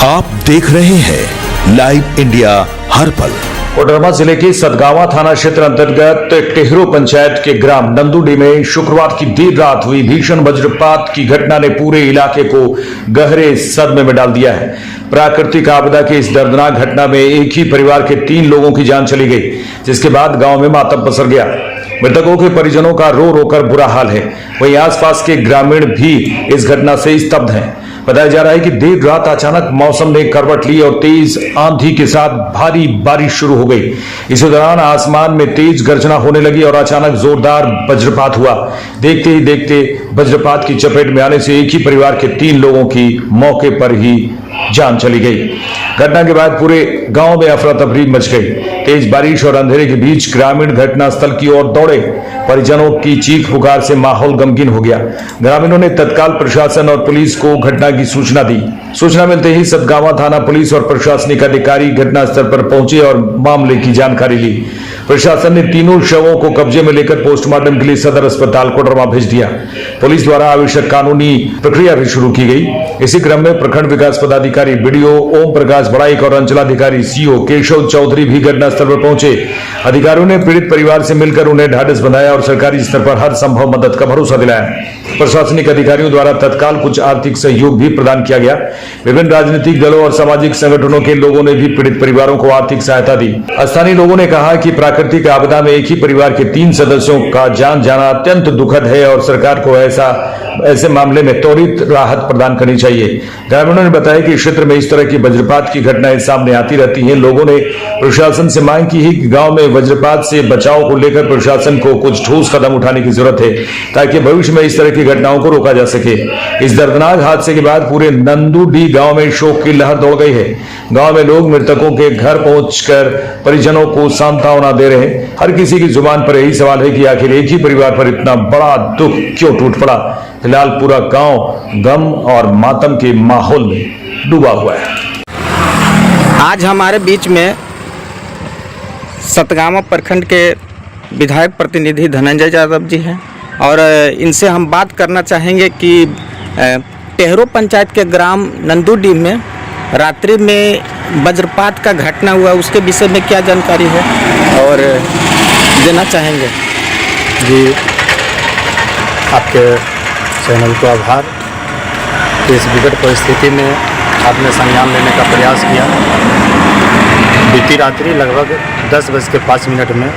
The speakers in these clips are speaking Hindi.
आप देख रहे हैं लाइव इंडिया हर पल। कोडरमा जिले के सतगावा थाना क्षेत्र अंतर्गत टेहरो पंचायत के ग्राम नंदूडी में शुक्रवार की देर रात हुई भीषण वज्रपात की घटना ने पूरे इलाके को गहरे सदमे में डाल दिया है। प्राकृतिक आपदा की इस दर्दनाक घटना में एक ही परिवार के 3 लोगों की जान चली गई, जिसके बाद गांव में मातम पसर गया। मृतकों के परिजनों का रो रो कर बुरा हाल है। वहीं आसपास के ग्रामीण भी इस घटना से स्तब्ध हैं। बताया जा रहा है कि देर रात अचानक मौसम ने करवट ली और तेज आंधी के साथ भारी बारिश शुरू हो गई। इसी दौरान आसमान में तेज गर्जना होने लगी और अचानक जोरदार वज्रपात हुआ। देखते ही देखते वज्रपात की चपेट में आने से एक ही परिवार के 3 लोगों की मौके पर ही जान चली गई। घटना के बाद पूरे गांव में अफरा तफरी मच गई। तेज बारिश और अंधेरे के बीच ग्रामीण घटनास्थल की ओर दौड़े। परिजनों की चीख पुकार से माहौल गमगीन हो गया। ग्रामीणों ने तत्काल प्रशासन और पुलिस को घटना की सूचना दी। सूचना मिलते ही सतगावा थाना पुलिस और प्रशासनिक अधिकारी घटनास्थल पर पहुंचे और मामले की जानकारी ली। प्रशासन ने तीनों शवों को कब्जे में लेकर पोस्टमार्टम के लिए सदर अस्पताल कोडरमा भेज दिया। पुलिस द्वारा आवश्यक कानूनी प्रक्रिया भी शुरू की गई। इसी क्रम में प्रखंड विकास पदाधिकारी बीडीओ ओम प्रकाश बड़ाइक और अंचलाधिकारी सीओ केशव चौधरी भी घटनास्थल पर पहुंचे। अधिकारियों ने पीड़ित परिवार से मिलकर उन्हें ढाढ़स बंधाया और सरकारी स्तर पर हर संभव मदद का भरोसा दिलाया। प्रशासनिक अधिकारियों द्वारा तत्काल कुछ आर्थिक सहयोग भी प्रदान किया गया। विभिन्न राजनीतिक दलों और सामाजिक संगठनों के लोगों ने भी पीड़ित परिवारों को आर्थिक सहायता दी। स्थानीय लोगों ने कहा कि प्राकृतिक आपदा में एक ही परिवार के 3 सदस्यों का जान जाना अत्यंत दुखद है और सरकार को ऐसे मामले में त्वरित राहत प्रदान करनी चाहिए। ग्रामीणों ने बताया कि क्षेत्र में इस तरह की वज्रपात की घटनाएं सामने आती रहती हैं। लोगों ने प्रशासन से मांग की है कि गांव में वज्रपात से बचाव को लेकर प्रशासन को कुछ ठोस कदम उठाने की जरूरत है, ताकि भविष्य में इस तरह की घटनाओं को रोका जा सके। इस दर्दनाक हादसे के बाद पूरे नंदूडी गांव में शोक की लहर दौड़ गई है। गांव में लोग मृतकों के घर पहुंचकर परिजनों को सांत्वना दे रहे हैं। हर किसी की जुबान पर यही सवाल है कि आखिर एक ही परिवार पर इतना बड़ा दुख क्यों टूट पड़ा। फिलहाल पूरा गांव गम और मातम के माहौल में डूबा हुआ है। आज हमारे बीच में सतगावा प्रखंड के विधायक प्रतिनिधि धनंजय यादव जी हैं और इनसे हम बात करना चाहेंगे कि टेहरो पंचायत के ग्राम नंदूडी में रात्रि में वज्रपात का घटना हुआ, उसके विषय में क्या जानकारी है और देना चाहेंगे। जी, आपके चैनल को आभार कि इस विकट परिस्थिति में आपने संज्ञान लेने का प्रयास किया। बीती रात्रि लगभग 10:05 में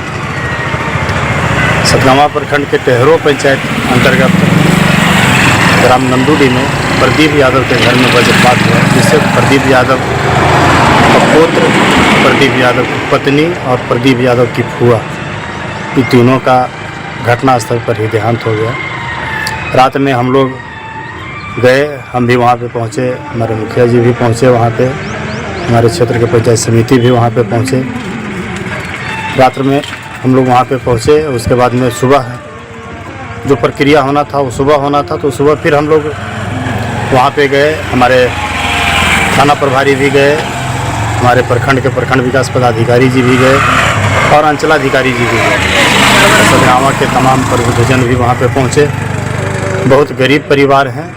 सतगावा प्रखंड के टेहरो पंचायत अंतर्गत ग्राम नंदूडी में प्रदीप यादव के घर में वज्रपात हुआ, जिससे प्रदीप यादव का पुत्र, प्रदीप यादव की पत्नी और प्रदीप यादव की फूआ, ये तीनों का घटनास्थल पर ही देहांत हो गया। रात में हम लोग गए, हम भी वहाँ पे पहुँचे, हमारे मुखिया जी भी पहुँचे वहाँ पे, हमारे क्षेत्र के पंचायत समिति भी वहाँ पे पहुँचे। रात में हम लोग वहाँ पे पहुँचे। उसके बाद में सुबह जो प्रक्रिया होना था वो सुबह होना था, तो सुबह फिर हम लोग वहाँ पे गए। हमारे थाना प्रभारी भी गए, हमारे प्रखंड के प्रखंड विकास पदाधिकारी जी भी गए और अंचलाधिकारी जी भी गए। सतगावा के तमाम प्रबुद्धजन भी वहाँ पे पहुँचे। बहुत गरीब परिवार हैं,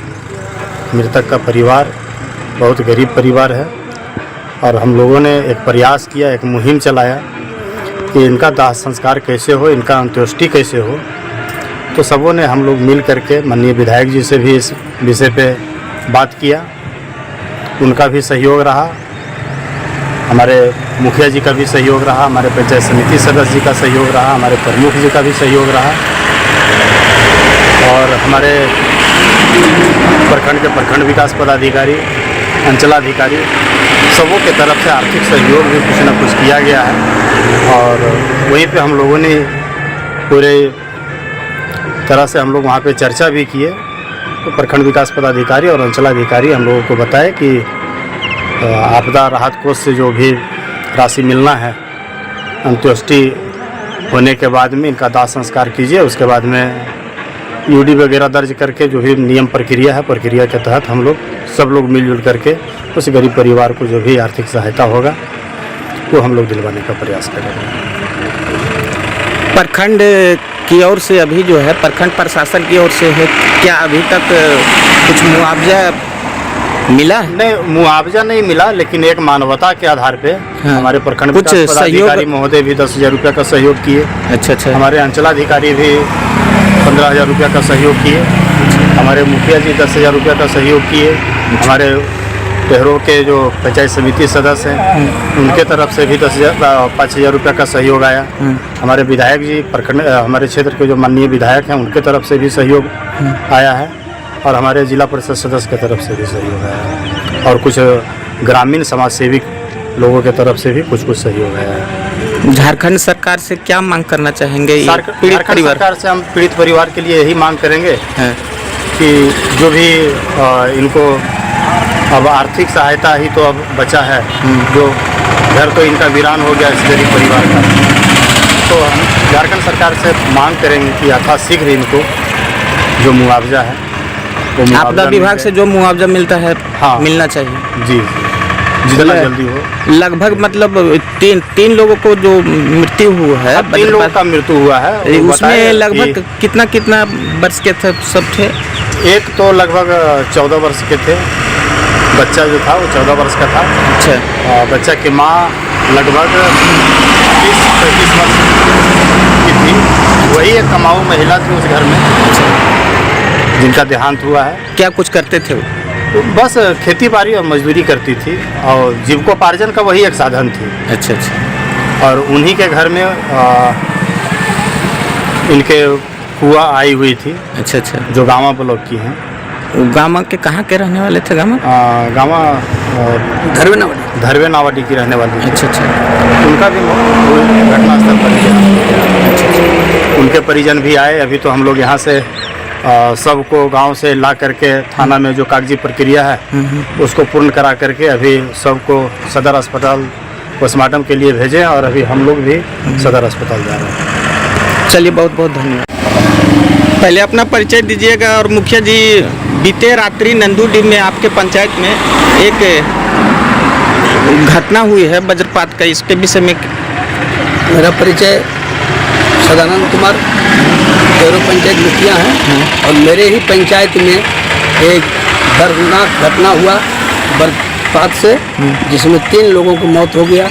मृतक का परिवार बहुत गरीब परिवार है और हम लोगों ने एक प्रयास किया, एक मुहिम चलाया कि इनका दाह संस्कार कैसे हो, इनका अंत्येष्टि कैसे हो। तो सबों ने हम लोग मिल करके माननीय विधायक जी से भी इस विषय पे बात किया, उनका भी सहयोग रहा, हमारे मुखिया जी का भी सहयोग रहा, हमारे पंचायत समिति सदस्य जी का सहयोग रहा, हमारे प्रमुख जी का भी सहयोग रहा और हमारे प्रखंड के प्रखंड विकास पदाधिकारी, अंचलाधिकारी, सबों के तरफ से आर्थिक सहयोग भी कुछ न कुछ किया गया है। और वहीं पे हम लोगों ने पूरे तरह से हम लोग वहाँ पे चर्चा भी किए। तो प्रखंड विकास पदाधिकारी और अंचलाधिकारी हम लोगों को बताए कि आपदा राहत कोष से जो भी राशि मिलना है, अंत्येष्टि होने के बाद में इनका दाह संस्कार कीजिए। उसके बाद में यूडी वगैरह दर्ज करके जो भी नियम प्रक्रिया है, प्रक्रिया के तहत हम लोग सब लोग मिलजुल करके उस गरीब परिवार को जो भी आर्थिक सहायता होगा वो हम लोग दिलवाने का प्रयास करेंगे। प्रखंड की ओर से अभी जो है, प्रखंड प्रशासन की ओर से है, क्या अभी तक कुछ मुआवजा मिला? नहीं, मुआवजा नहीं मिला, लेकिन एक मानवता के आधार पे हमारे प्रखंड कुछ विकास पदाधिकारी सहयोग? महोदय भी 10,000 रुपया का सहयोग किए। अच्छा अच्छा। हमारे अंचलाधिकारी भी 15,000 रुपया का सहयोग किए। हमारे मुखिया जी 10,000 रुपया का सहयोग किए। हमारे टेहरो के जो पंचायत समिति सदस्य हैं उनके तरफ से भी 5,000 रुपया का सहयोग आया। हमारे विधायक जी प्रखंड हमारे क्षेत्र के जो माननीय विधायक हैं उनके तरफ से भी सहयोग आया है, और हमारे जिला परिषद सदस्य की तरफ से भी सहयोग आया है, और कुछ ग्रामीण समाज सेवी लोगों की तरफ से भी कुछ सहयोग आया है। झारखंड सरकार से क्या मांग करना चाहेंगे? पीड़ित झारखंड परिवार सरकार से हम पीड़ित परिवार के लिए यही मांग करेंगे हाँ। कि जो भी इनको अब आर्थिक सहायता ही तो अब बचा है, जो घर तो इनका वीरान हो गया इस गरीब परिवार का, तो हम झारखंड सरकार से मांग करेंगे कि यथाशीघ्र इनको जो मुआवजा है वो आपदा मुआवजा विभाग मिले। से जो मुआवजा मिलता है हाँ। मिलना चाहिए जी, जितना जल्दी हो। लगभग मतलब तीन लोगों को जो मृत्यु हुआ है, 3 लोगों का मृत्यु हुआ है। वो उसमें बताए लगभग कि कितना वर्ष के थे सब थे? एक तो लगभग 14 वर्ष के थे, बच्चा जो था वो 14 वर्ष का था। अच्छा। बच्चा की माँ लगभग 30-35 वर्ष की थी। वही एक कमाऊ महिला थी उस घर में जिनका देहांत हुआ है। क्या कुछ करते थे वो? तो बस खेती बाड़ी और मजदूरी करती थी, और जीविकोपार्जन का वही एक साधन थी। अच्छा अच्छा। और उन्हीं के घर में इनके फुआ आई हुई थी, अच्छा अच्छा। जो गाँव ब्लॉक की हैं। गामा के कहाँ के रहने वाले थे? गाँव धरवे नावाडी की रहने वाली थी। अच्छा अच्छा। उनका भी घटनास्थल पर ही है। उनके परिजन भी आए। अभी तो हम लोग यहाँ से सबको गांव से ला करके थाना में जो कागजी प्रक्रिया है उसको पूर्ण करा करके अभी सबको सदर अस्पताल पोस्टमार्टम के लिए भेजे, और अभी हम लोग भी सदर अस्पताल जा रहे हैं। चलिए, बहुत बहुत धन्यवाद। पहले अपना परिचय दीजिएगा। और मुखिया जी, बीते रात्रि नंदूडीह में आपके पंचायत में एक घटना हुई है वज्रपात का, इसके विषय में। मेरा परिचय सदानंद कुमार, टेहरो पंचायत मुखिया हैं, और मेरे ही पंचायत में एक दर्दनाक घटना हुआ वज्रपात से, जिसमें 3 लोगों की मौत हो गया।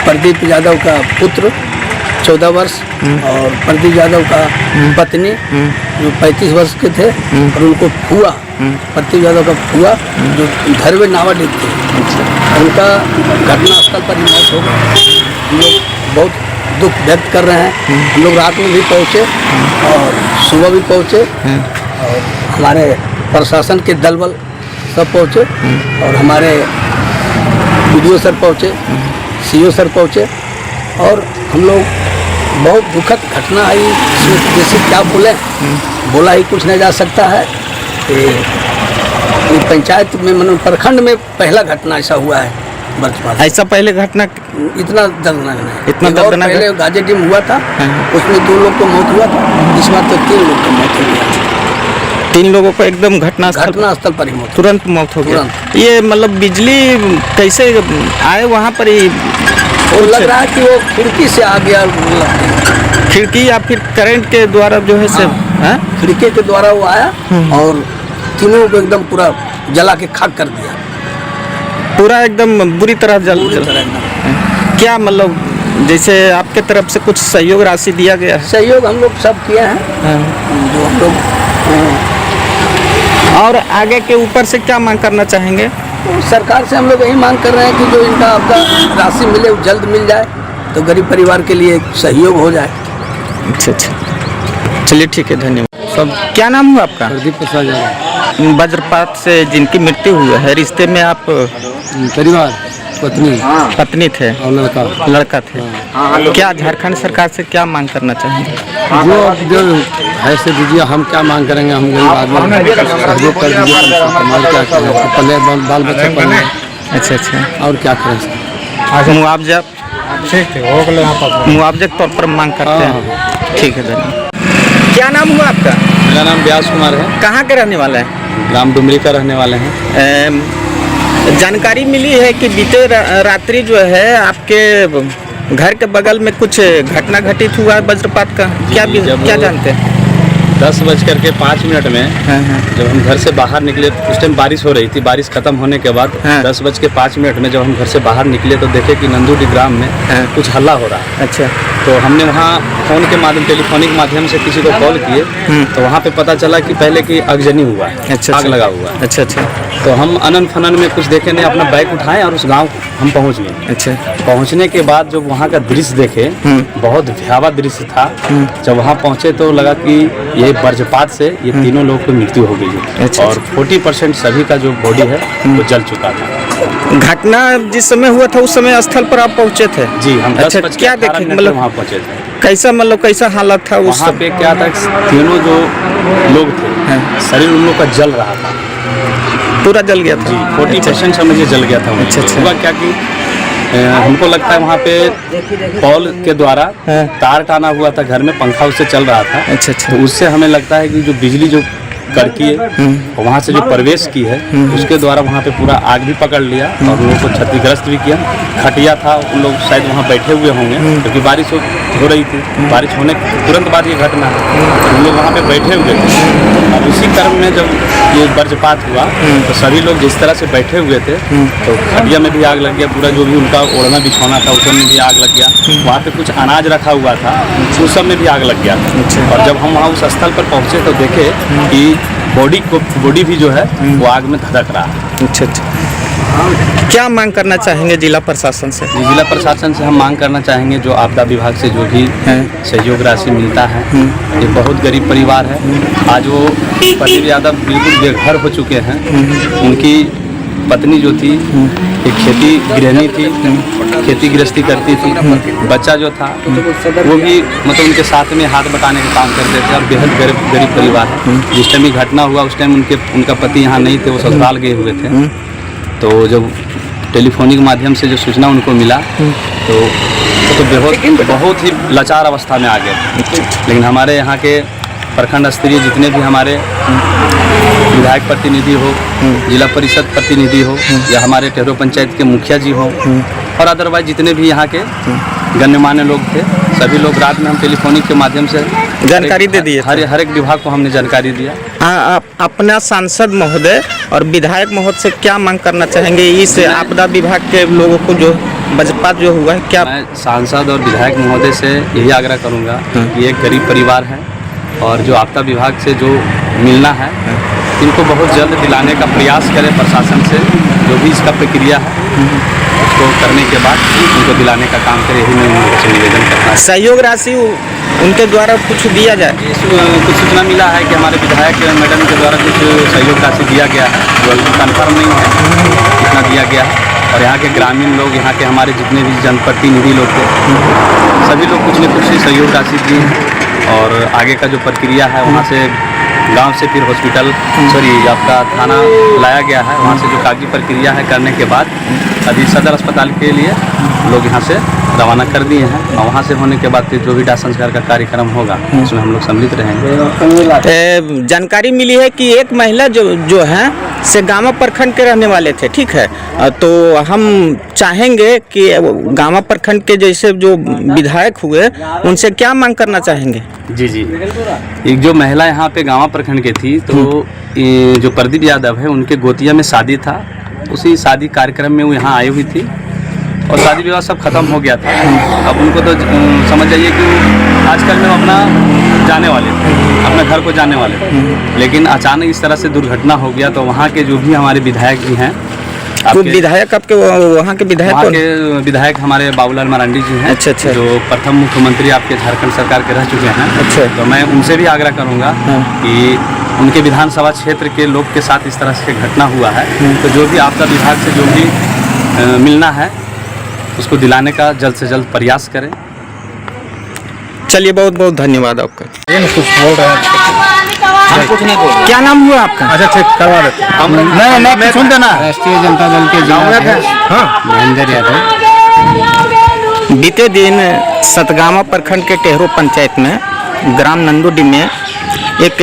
प्रदीप यादव का पुत्र 14 वर्ष और प्रदीप यादव का पत्नी जो 35 वर्ष के थे, और उनको फुआ प्रदीप यादव का फुआ जो धरवे नावाडी थे, उनका घटनास्थल पर ही मौत हो गई। हम लोग बहुत दुख व्यक्त कर रहे हैं। हम लोग रात में भी पहुँचे और सुबह भी पहुँचे, और हमारे प्रशासन के दल बल सब पहुँचे, और हमारे BDO सर पहुँचे, CO सर पहुँचे, और हम लोग बहुत दुखद घटना आई। इसमें जैसे क्या बोला ही कुछ नहीं जा सकता है। ये पंचायत में मतलब प्रखंड में पहला घटना ऐसा हुआ है वर्तमान। ऐसा पहले घटना इतना दर्दनाक नहीं। इतना दर्दनाक पहले गाजेडीम हुआ था, उसमें 2 लोग को मौत हुआ था। इस बार तो 3 लोग को मौत हो गया। 3 लोगों को एकदम घटनास्थल पर ही मौत, तुरंत मौत हो गया। ये मतलब बिजली कैसे आए वहाँ पर ही? वो लग रहा है कि वो खिड़की से आ गया, खिड़की या फिर करंट के द्वारा जो है से खिड़की के द्वारा वो आया और तीनों को एकदम पूरा जला के खाक कर दिया। पूरा एकदम बुरी तरह जल एकदम। क्या मतलब जैसे आपके तरफ से कुछ सहयोग राशि दिया गया है? सहयोग हम लोग सब किए हैं, जो हम लोग। और आगे के ऊपर से क्या मांग करना चाहेंगे? तो सरकार से हम लोग यही मांग कर रहे हैं कि जो इनका आपका राशि मिले वो जल्द मिल जाए, तो गरीब परिवार के लिए एक सहयोग हो जाए। अच्छा अच्छा, चलिए ठीक है, धन्यवाद। सब क्या नाम हुआ आपका? प्रदीप प्रसाद यादव। वज्रपात से जिनकी मृत्यु हुई है, रिश्ते में आप परिवार पत्नी थे और लड़का थे। क्या झारखंड सरकार से क्या मांग करना चाहेंगे? जो है से दीजिए, हम क्या मांग करेंगे, हम गरीब आदमी सहयोग कर दीजिए। हमारे क्या पहले बाल बच्चे पढ़े। अच्छा अच्छा, और क्या करें? मुआवजा मुआवजे के तौर पर मांग करते हैं। ठीक है, धन्यवाद। क्या नाम हुआ आपका? मेरा नाम व्यास कुमार है। कहाँ के रहने वाला है? ग्राम डुमरी का रहने वाले हैं। जानकारी मिली है कि बीते रात्रि जो है आपके घर के बगल में कुछ घटना घटित हुआ है वज्रपात का। क्या जानते हैं? 10:05 में हाँ हाँ जब हम घर से बाहर निकले, उस टाइम बारिश हो रही थी। बारिश खत्म होने के बाद हाँ। 10:05 जब हम घर से बाहर निकले तो देखे कि नंदूडी ग्राम में हाँ। कुछ हल्ला हो रहा है। अच्छा तो हमने वहाँ फ़ोन के माध्यम, टेलीफोनिक माध्यम से किसी को कॉल किए तो वहाँ पे पता चला कि पहले की आगजनी हुआ है, अच्छा आग लगा हुआ है। अच्छा अच्छा तो हम अनन फनन में कुछ देखे नहीं, अपना बाइक उठाए और उस गांव हम पहुंच गए। अच्छा पहुंचने के बाद जब वहाँ का दृश्य देखे, बहुत भयावह दृश्य था। जब वहाँ पहुँचे तो लगा कि ये वज्रपात से ये तीनों लोगों की मृत्यु हो गई है अच्छा, और 40% सभी का जो बॉडी है वो जल चुका था। घटना जिस समय हुआ था उस समय स्थल पर आप पहुंचे थे? जी, हम अच्छा, 10:18 क्या देखे मिनट मतलब वहाँ पहुँचे थे। कैसा मतलब कैसा हालत था उस वहाँ समय? पे क्या था, तीनों जो लोग थे हाँ। शरीर उन लोग का जल रहा था। पूरा जल गया था जी, 40% समझिए जल गया था। अच्छा, अच्छा। हुआ क्या कि हमको लगता है वहाँ पे पॉल के द्वारा हाँ। तार टाना हुआ था, घर में पंखा उससे चल रहा था। अच्छा अच्छा तो उससे हमें लगता है कि जो बिजली जो कड़की है वहाँ से जो प्रवेश की है उसके द्वारा वहाँ पे पूरा आग भी पकड़ लिया और लोगों को क्षतिग्रस्त भी किया। खटिया था, उन लोग शायद वहाँ बैठे हुए होंगे क्योंकि बारिश हो रही थी। बारिश होने के तुरंत बाद ये घटना है। उन लोग वहाँ पे बैठे हुए थे और उसी क्रम में जब ये वज्रपात हुआ तो सभी लोग जिस तरह से बैठे हुए थे तो खटिया में भी आग लग गया। पूरा जो भी उनका ओढ़ना बिछौना था उसमें भी आग लग गया। वहाँ पे कुछ अनाज रखा हुआ था उस सब में भी आग लग गया था। और जब हम वहाँ उस स्थल पर पहुँचे तो देखे कि बॉडी भी जो है वो आग में धधक रहा है। अच्छा अच्छा क्या मांग करना चाहेंगे जिला प्रशासन से? जिला प्रशासन से हम मांग करना चाहेंगे जो आपदा विभाग से जो भी सहयोग राशि मिलता है, ये बहुत गरीब परिवार है। आज वो प्रदीप यादव बिल्कुल बेघर हो चुके हैं। उनकी पत्नी जो थी एक खेती गृहिणी थी, खेती गृहस्थी करती थी। बच्चा जो था वो भी मतलब उनके साथ में हाथ बटाने का काम करते थे और बेहद गरीब परिवार है। जिस टाइम ये घटना हुआ उस टाइम उनका पति यहाँ नहीं थे, वो ससुराल गए हुए थे। तो जब टेलीफोनिक माध्यम से जो सूचना उनको मिला तो बहुत ही लाचार अवस्था में आ गए। लेकिन हमारे यहाँ के प्रखंड स्तरीय जितने भी हमारे विधायक प्रतिनिधि हो, जिला परिषद प्रतिनिधि हो या हमारे टेहरो पंचायत के मुखिया जी हो और अदरवाइज जितने भी यहाँ के गण्यमान्य लोग थे, सभी लोग रात में हम टेलीफोनिक के माध्यम से जानकारी दे दिए। हर एक विभाग को हमने जानकारी दिया। हाँ, आप अपना सांसद महोदय और विधायक महोदय से क्या मांग करना चाहेंगे इस आपदा विभाग के लोगों को जो वज्रपात जो हुआ है? क्या मैं सांसद और विधायक महोदय से यही आग्रह करूँगा कि एक गरीब परिवार है और जो आपदा विभाग से जो मिलना है इनको बहुत जल्द दिलाने का प्रयास करें प्रशासन से। जो भी इसका प्रक्रिया है उसको करने के बाद उनको दिलाने का काम करें, यही मैं उनसे निवेदन करता हूँ। सहयोग राशि उनके द्वारा कुछ दिया जाए? कुछ सूचना मिला है कि हमारे विधायक मैडम के द्वारा कुछ सहयोग राशि दिया गया है, जो कन्फर्म नहीं है कितना दिया गया है। और यहाँ के ग्रामीण लोग, यहाँ के हमारे जितने भी जनप्रतिनिधि लोग थे, सभी लोग कुछ न कुछ सहयोग राशि दिए। और आगे का जो प्रक्रिया है वहाँ से गांव से फिर हॉस्पिटल आपका थाना लाया गया है। वहाँ से जो कागजी प्रक्रिया है करने के बाद अभी सदर अस्पताल के लिए लोग यहाँ से रवाना कर दिए हैं और वहाँ से होने के बाद फिर जो भी दाह संस्कार का कार्यक्रम होगा उसमें हम लोग सम्मिलित रहेंगे। जानकारी मिली है कि एक महिला जो है से गामा प्रखंड के रहने वाले थे, ठीक है। तो हम चाहेंगे कि गामा प्रखंड के जैसे जो विधायक हुए उनसे क्या मांग करना चाहेंगे? जी जी, एक जो महिला यहाँ पे गामा प्रखंड के थी तो ये जो प्रदीप यादव है उनके गोतिया में शादी था। उसी शादी कार्यक्रम में वो यहाँ आई हुई थी और शादी विवाह सब खत्म हो गया था। अब उनको तो समझ जाइए कि आजकल में अपना जाने वाले थे, अपने घर को जाने वाले थे। लेकिन अचानक इस तरह से दुर्घटना हो गया तो वहाँ के जो भी हमारे विधायक जी हैं, तो विधायक आपके वहाँ के विधायक हमारे बाबूलाल मरांडी जी हैं। अच्छा अच्छा, जो प्रथम मुख्यमंत्री आपके झारखंड सरकार के रह चुके हैं। अच्छा, तो मैं उनसे भी आग्रह करूँगा कि उनके विधानसभा क्षेत्र के लोग के साथ इस तरह से घटना हुआ है तो जो भी आपदा विभाग से जो भी मिलना है उसको दिलाने का जल्द से जल्द प्रयास करें। चलिए, बहुत बहुत धन्यवाद आपका। कुछ बोल रहे हैं, हम कुछ नहीं बोल। क्या नाम हुआ आपका? अच्छा ठीक करवा देते नहीं सुन देना। राष्ट्रीय जनता दल के महेंद्र यादव। बीते दिन सतगामा प्रखंड के टेहरो पंचायत में ग्राम नंदूडी में एक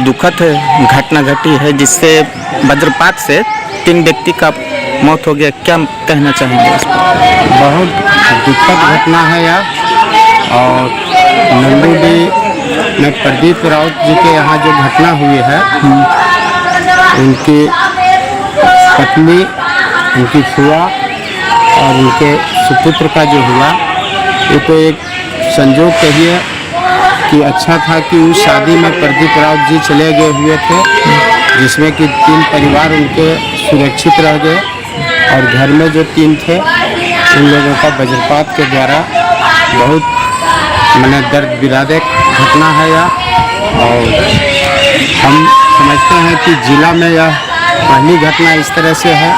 दुखद घटना घटी है जिससे वज्रपात से 3 व्यक्ति का मौत हो गया। क्या कहना चाहेंगे इस पर? बहुत दुखद घटना है यार। और नंदूडी मैं प्रदीप राउत जी के यहाँ जो घटना हुई है, उनकी पत्नी, उनकी फुआ और उनके सुपुत्र का जो हुआ, ये तो एक संजोग कहिए कि अच्छा था कि उस शादी में प्रदीप राउत जी चले गए हुए थे, जिसमें कि 3 परिवार उनके सुरक्षित रह गए और घर में जो 3 थे उन लोगों का वज्रपात के द्वारा बहुत मैंने दर्द विदारक घटना है यह। और हम समझते हैं कि जिला में यह पहली घटना इस तरह से है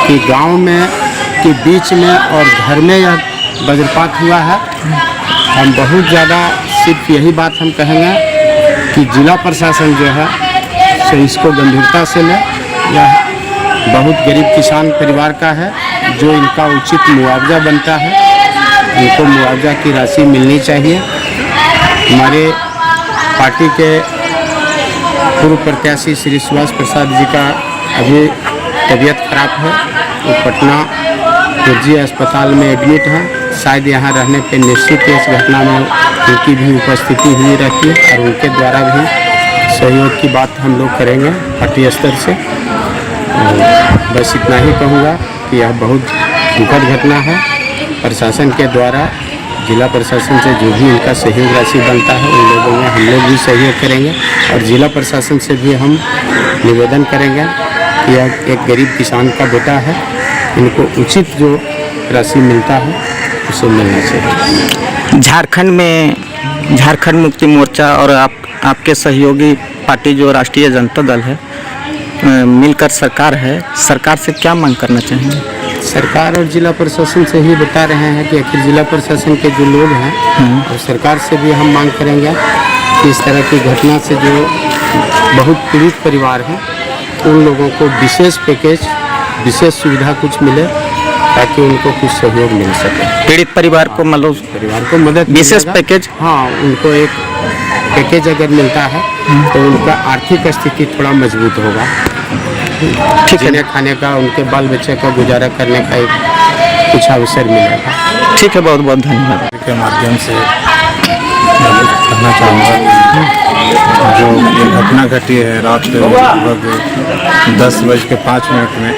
कि गांव में के बीच में और घर में यह वज्रपात हुआ है। हम बहुत ज़्यादा सिर्फ यही बात हम कहेंगे कि जिला प्रशासन जो है सो इसको गंभीरता से ले। यह बहुत गरीब किसान परिवार का है, जो इनका उचित मुआवजा बनता है, इनको मुआवजा की राशि मिलनी चाहिए। हमारे पार्टी के पूर्व प्रत्याशी श्री सुभाष प्रसाद जी का अभी तबीयत खराब है, वो पटना गुर्जी अस्पताल में एडमिट है। शायद यहाँ रहने पे निश्चित इस घटना में उनकी भी उपस्थिति हुई रहती है और उनके द्वारा भी सहयोग की बात हम लोग करेंगे पार्टी स्तर से। बस इतना ही कहूँगा कि यह बहुत दुखद घटना है। प्रशासन के द्वारा जिला प्रशासन से जो भी इनका सहयोग राशि बनता है उन लोगों में हम लोग भी सहयोग करेंगे और जिला प्रशासन से भी हम निवेदन करेंगे कि यह एक गरीब किसान का बेटा है, इनको उचित जो राशि मिलता है उसे मिलना चाहिए। झारखंड मुक्ति मोर्चा और आपके सहयोगी पार्टी जो राष्ट्रीय जनता दल है मिलकर सरकार है, सरकार से क्या मांग करना चाहेंगे? सरकार और जिला प्रशासन से ही बता रहे हैं कि आखिर जिला प्रशासन के जो लोग हैं और सरकार से भी हम मांग करेंगे कि इस तरह की घटना से जो बहुत पीड़ित परिवार हैं उन लोगों को विशेष पैकेज, विशेष सुविधा कुछ मिले ताकि उनको कुछ सहयोग मिल सके। पीड़ित परिवार को मतलब परिवार को मदद विशेष पैकेज, हाँ, उनको एक पैकेज अगर मिलता है तो उनका आर्थिक स्थिति थोड़ा मजबूत होगा। ठीक है, खाने का, उनके बाल बच्चे का गुजारा करने का एक कुछ अवसर मिलेगा। ठीक है, बहुत बहुत धन्यवाद। के माध्यम से मैं कुछ कहना चाहूँगा। जो ये घटना घटी है रात लगभग 10:05 में,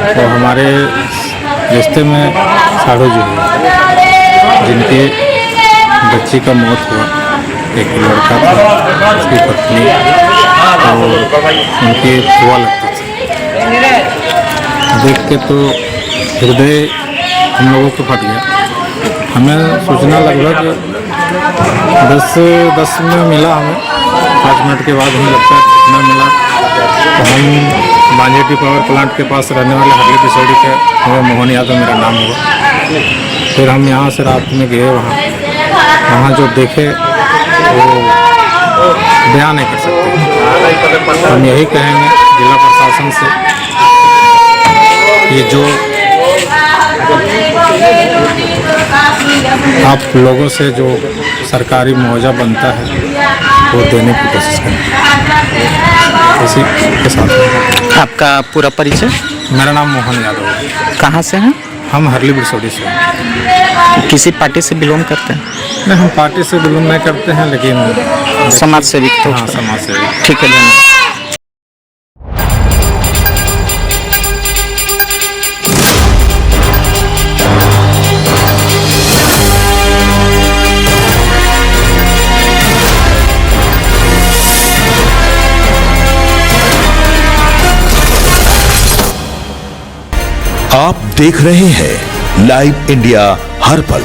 तो हमारे रिश्ते में साड़ू जी हुए जिनके बच्ची का मौत हुआ। एक लड़का था, उसकी पत्नी और उनके फुआ लगते थे। देख के तो हृदय हम लोगों को फट गया। हमें सूचना लगभग 10 में मिला, हमें 5 मिनट के बाद हमें लगता है सूचना मिला। तो हम बांजेटी पावर प्लांट के पास रहने वाले हरली बिसौड़ी के, हमें मोहन यादव मेरा नाम हुआ। फिर हम यहाँ से रात में गए, वहाँ जो देखे वो बयान नहीं कर सकते। हम यही कहेंगे जिला प्रशासन से, ये जो आप लोगों से जो सरकारी मुआवजा बनता है वो देने की कोशिश करें। इसी के साथ आपका पूरा परिचय? मेरा नाम मोहन यादव है। कहाँ से हैं? हम हरली बिरसौड़ी से हैं। किसी पार्टी से बिलोंग करते हैं? नहीं, हम पार्टी से बिलोंग नहीं करते हैं, लेकिन समाज सेवी। हाँ, समाज सेवी। ठीक है, धन्यवाद। आप देख रहे हैं लाइव इंडिया हर पल।